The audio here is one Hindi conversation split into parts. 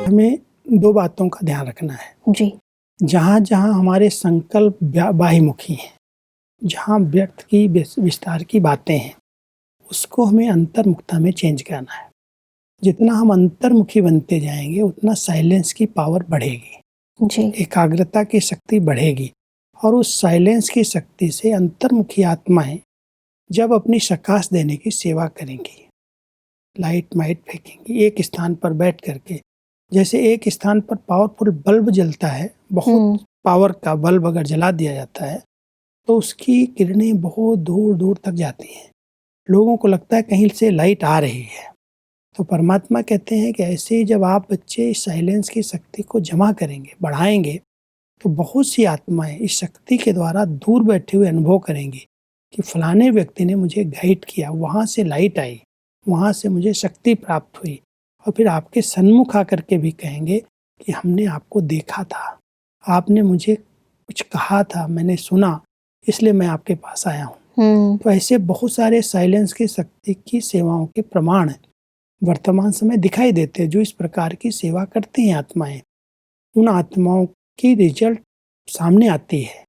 हमें दो बातों का ध्यान रखना है जी। जहाँ जहाँ हमारे संकल्प बाह्यमुखी हैं, जहाँ व्यक्त की विस्तार की बातें हैं, उसको हमें अंतर्मुखता में चेंज करना है। जितना हम अंतर्मुखी बनते जाएंगे उतना साइलेंस की पावर बढ़ेगी, जी। एकाग्रता की शक्ति बढ़ेगी और उस साइलेंस की शक्ति से अंतर्मुखी आत्माएं जब अपनी प्रकाश देने की सेवा करेंगी, लाइट माइट फेंकेंगी एक स्थान पर बैठ करके। जैसे एक स्थान पर पावरफुल बल्ब जलता है, बहुत पावर का बल्ब अगर जला दिया जाता है तो उसकी किरणें बहुत दूर दूर तक जाती हैं, लोगों को लगता है कहीं से लाइट आ रही है। तो परमात्मा कहते हैं कि ऐसे ही जब आप बच्चे साइलेंस की शक्ति को जमा करेंगे, बढ़ाएंगे, तो बहुत सी आत्माएं इस शक्ति के द्वारा दूर बैठे हुए अनुभव करेंगी कि फलाने व्यक्ति ने मुझे गाइड किया, वहाँ से लाइट आई, वहाँ से मुझे शक्ति प्राप्त हुई। और फिर आपके सन्मुख आकर के भी कहेंगे कि हमने आपको देखा था, आपने मुझे कुछ कहा था, मैंने सुना, इसलिए मैं आपके पास आया हूँ। तो ऐसे बहुत सारे साइलेंस की शक्ति की सेवाओं के प्रमाण वर्तमान समय दिखाई देते हैं। जो इस प्रकार की सेवा करती हैं आत्माएं, उन आत्माओं की रिजल्ट सामने आती है।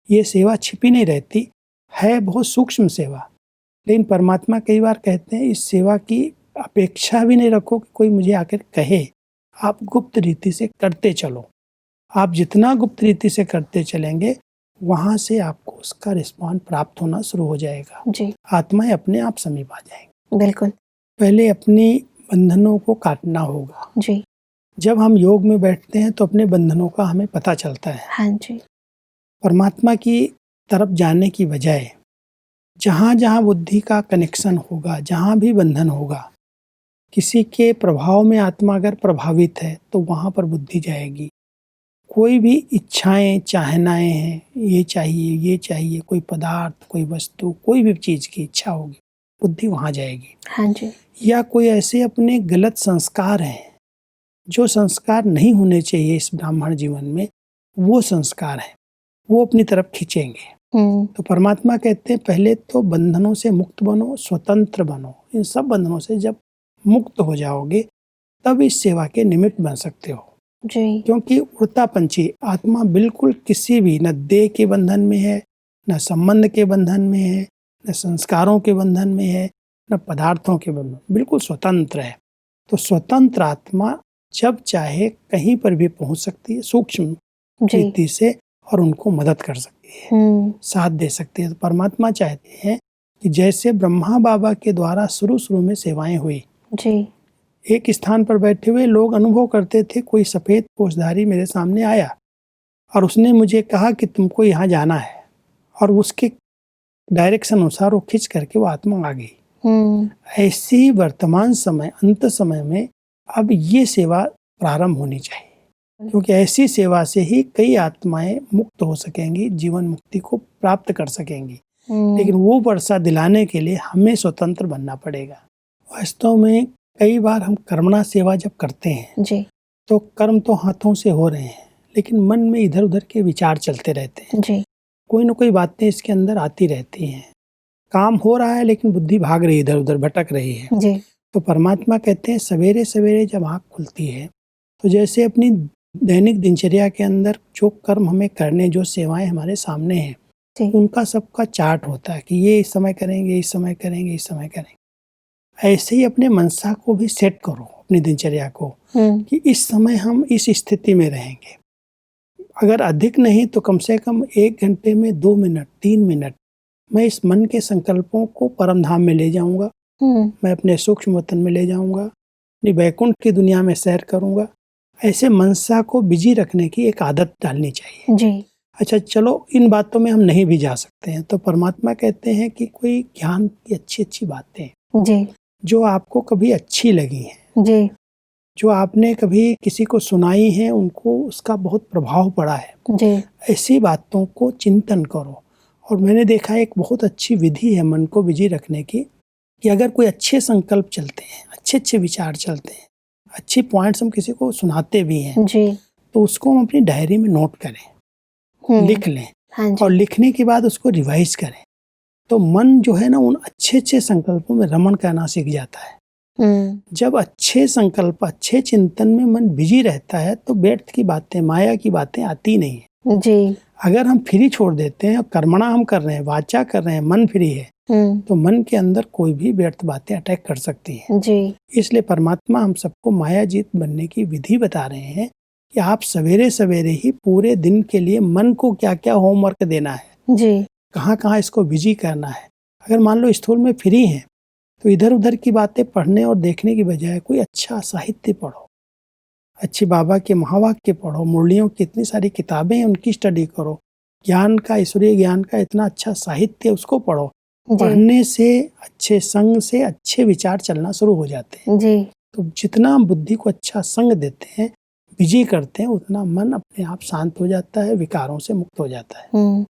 ये सेवा छिपी नहीं रहती है, बहुत सूक्ष्म सेवा। लेकिन परमात्मा कई बार कहते हैं इस सेवा की अपेक्षा भी नहीं रखो कि कोई मुझे आकर कहे, आप गुप्त रीति से करते चलो। आप जितना गुप्त रीति से करते चलेंगे वहाँ से आपको उसका रिस्पॉन्स प्राप्त होना शुरू हो जाएगा जी। आत्माएं अपने आप समीप आ जाएंगी। बिल्कुल। पहले अपनी बंधनों को काटना होगा जी। जब हम योग में बैठते हैं तो अपने बंधनों का हमें पता चलता है। हाँ जी। परमात्मा की तरफ जाने की बजाय जहाँ जहाँ बुद्धि का कनेक्शन होगा, जहाँ भी बंधन होगा, किसी के प्रभाव में आत्मा अगर प्रभावित है तो वहाँ पर बुद्धि जाएगी। कोई भी इच्छाएं चाहनाएं हैं, ये चाहिए, कोई पदार्थ, कोई वस्तु, कोई भी चीज़ की इच्छा होगी, बुद्धि वहाँ जाएगी। हाँ जी। या कोई ऐसे अपने गलत संस्कार हैं, जो संस्कार नहीं होने चाहिए इस ब्राह्मण जीवन में, वो संस्कार हैं, वो अपनी तरफ खींचेंगे। तो परमात्मा कहते हैं पहले तो बंधनों से मुक्त बनो, स्वतंत्र बनो। इन सब बंधनों से जब मुक्त हो जाओगे तब इस सेवा के निमित्त बन सकते हो जी। क्योंकि उड़ता पंछी आत्मा बिल्कुल किसी भी न देह के बंधन में है, न संबंध के बंधन में है, न संस्कारों के बंधन में है, न पदार्थों के बंधन, बिल्कुल स्वतंत्र है। तो स्वतंत्र आत्मा जब चाहे कहीं पर भी पहुंच सकती है सूक्ष्म रीति से और उनको मदद कर सकती है, साथ दे सकती है। तो परमात्मा चाहते हैं कि जैसे ब्रह्मा बाबा के द्वारा शुरू में सेवाएं हुई जी, एक स्थान पर बैठे हुए लोग अनुभव करते थे, कोई सफ़ेद पोषधारी मेरे सामने आया और उसने मुझे कहा कि तुमको यहाँ जाना है, और उसके डायरेक्शन अनुसार वो खींच करके वो आत्मा आ गई। ऐसी वर्तमान समय अंत समय में अब ये सेवा प्रारंभ होनी चाहिए, क्योंकि ऐसी सेवा से ही कई आत्माएं मुक्त हो सकेंगी, जीवन मुक्ति को प्राप्त कर सकेंगी। लेकिन वो वर्षा दिलाने के लिए हमें स्वतंत्र बनना पड़ेगा। वास्तव में कई बार हम कर्मणा सेवा जब करते हैं जी, तो कर्म तो हाथों से हो रहे हैं, लेकिन मन में इधर उधर के विचार चलते रहते हैं जी, कोई न कोई बातें इसके अंदर आती रहती हैं। काम हो रहा है लेकिन बुद्धि भाग रही है, इधर उधर भटक रही है जी। तो परमात्मा कहते हैं सवेरे सवेरे जब आँख खुलती है तो जैसे अपनी दैनिक दिनचर्या के अंदर जो कर्म हमें करने, जो सेवाएं हमारे सामने हैं, उनका सबका चार्ट होता है कि ये इस समय करेंगे, इस समय करेंगे, इस समय करेंगे। ऐसे ही अपने मनसा को भी सेट करो, अपनी दिनचर्या को, कि इस समय हम इस स्थिति में रहेंगे। अगर अधिक नहीं तो कम से कम 1 घंटे में 2 मिनट 3 मिनट मैं इस मन के संकल्पों को परम धाम में ले जाऊंगा, मैं अपने सूक्ष्म वतन में ले जाऊंगा, अपनी वैकुंठ की दुनिया में सैर करूंगा। ऐसे मनसा को बिजी रखने की एक आदत डालनी चाहिए जी। अच्छा चलो, इन बातों में हम नहीं भी जा सकते हैं तो परमात्मा कहते हैं कि कोई ज्ञान की अच्छी बातें जी, जो आपको कभी अच्छी लगी हैं जी, जो आपने कभी किसी को सुनाई है, उनको उसका बहुत प्रभाव पड़ा है जी, ऐसी बातों को चिंतन करो। और मैंने देखा एक बहुत अच्छी विधि है मन को बिजी रखने की, कि अगर कोई अच्छे संकल्प चलते हैं, अच्छे विचार चलते हैं, अच्छे पॉइंट्स हम किसी को सुनाते भी हैं जी, तो उसको हम अपनी डायरी में नोट करें, लिख लें और लिखने के बाद उसको रिवाइज करें। तो मन जो है ना उन अच्छे संकल्पों में रमण करना सीख जाता है जब अच्छे संकल्प, अच्छे चिंतन में मन बिजी रहता है तो व्यर्थ की बातें, माया की बातें आती नहीं है जी। अगर हम फ्री छोड़ देते हैं और कर्मणा हम कर रहे हैं, वाचा कर रहे हैं, मन फ्री है, तो मन के अंदर कोई भी व्यर्थ बातें अटैक कर सकती हैं। जी। इसलिए परमात्मा हम सबको मायाजीत बनने की विधि बता रहे हैं कि आप सवेरे सवेरे ही पूरे दिन के लिए मन को क्या क्या होमवर्क देना है, जी। कहाँ कहाँ इसको बिजी करना है। अगर मान लो स्थूल में फ्री हैं तो इधर उधर की बातें पढ़ने और देखने की बजाय कोई अच्छा साहित्य पढ़ो, अच्छी बाबा के महावाक्य पढ़ो, मुरलियों की इतनी सारी किताबें हैं उनकी स्टडी करो, ज्ञान का, ईश्वरीय ज्ञान का इतना अच्छा साहित्य उसको पढ़ो। पढ़ने से, अच्छे संग से अच्छे विचार चलना शुरू हो जाते हैं। जी। तो जितना हम बुद्धि को अच्छा संग देते हैं, बिजी करते हैं, उतना मन अपने आप शांत हो जाता है, विकारों से मुक्त हो जाता है।